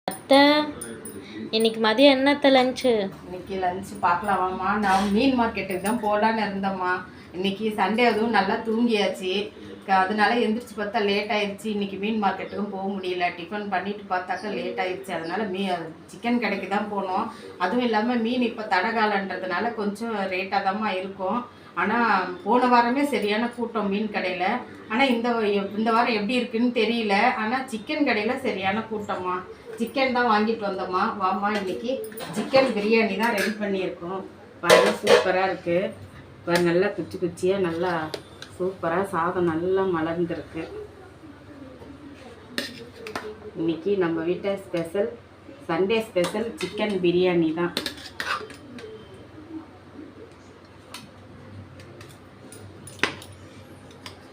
அத்தை, இன்னைக்கு மதியம் என்னத்த லஞ்சு? இன்னைக்கு லஞ்சு பார்க்கலாமாம்மா. நான் மீன் மார்க்கெட்டுக்கு தான் போகலான்னு இருந்தேம்மா. இன்னைக்கு சண்டே அதுவும் நல்லா தூங்கியாச்சு. அதனால எந்திரிச்சு பார்த்தா லேட் ஆயிடுச்சு. இன்னைக்கு மீன் மார்க்கெட்டுக்கும் போக முடியல. டிஃபன் பண்ணிட்டு பார்த்தாக்கா லேட் ஆயிடுச்சு. அதனால சிக்கன் கடைக்கு தான் போனோம். அதுவும் இல்லாமல் மீன் இப்போ தடகாலன்றதுனால கொஞ்சம் ரேட்டாக தான்மா இருக்கும். ஆனால் போன வாரமே சரியான கூட்டம் மீன் கடையில். ஆனால் இந்த வாரம் எப்படி இருக்குன்னு தெரியல. ஆனால் சிக்கன் கடையில் சரியான கூட்டம்மா. சிக்கன் தான் வாங்கிட்டு வந்தோம்மா. வாம்மா, இன்னைக்கு சிக்கன் பிரியாணி தான் ரெடி பண்ணியிருக்கோம். பாரு, சூப்பராக இருக்குது. பாரு, நல்லா குச்சி குச்சியாக நல்லா சூப்பராக சாதம் நல்லா மலர்ந்துருக்கு. இன்னைக்கு நம்ம வீட்டை special, Sunday special chicken biryani தான்.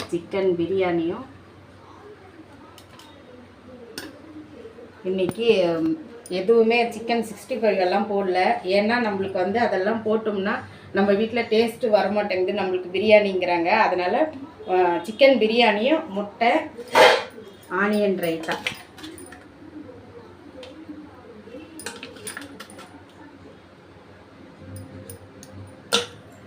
சிக்கன் பிரியாணியும் இன்றைக்கி எதுவுமே சிக்கன் 65 எல்லாம் போடல. ஏன்னா நம்மளுக்கு அதெல்லாம் போட்டோம்னா நம்ம வீட்டில் டேஸ்ட்டு வரமாட்டேங்குது, நம்மளுக்கு பிரியாணிங்கிறாங்க. அதனால் சிக்கன் பிரியாணியும் முட்டை ஆனியன் ரைத்தா.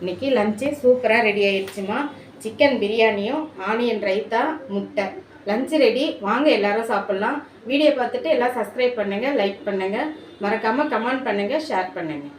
இன்றைக்கி லஞ்சு சூப்பராக ரெடி ஆயிடுச்சுமா. சிக்கன் பிரியாணியும் ஆனியன் ரைத்தா முட்டை லஞ்சு ரெடி. வாங்க எல்லாரும் சாப்பிட்லாம். வீடியோ பார்த்துட்டு எல்லாம் சப்ஸ்கிரைப் பண்ணுங்கள், லைக் பண்ணுங்கள், மறக்காமல் கமெண்ட் பண்ணுங்கள், ஷேர் பண்ணுங்கள்.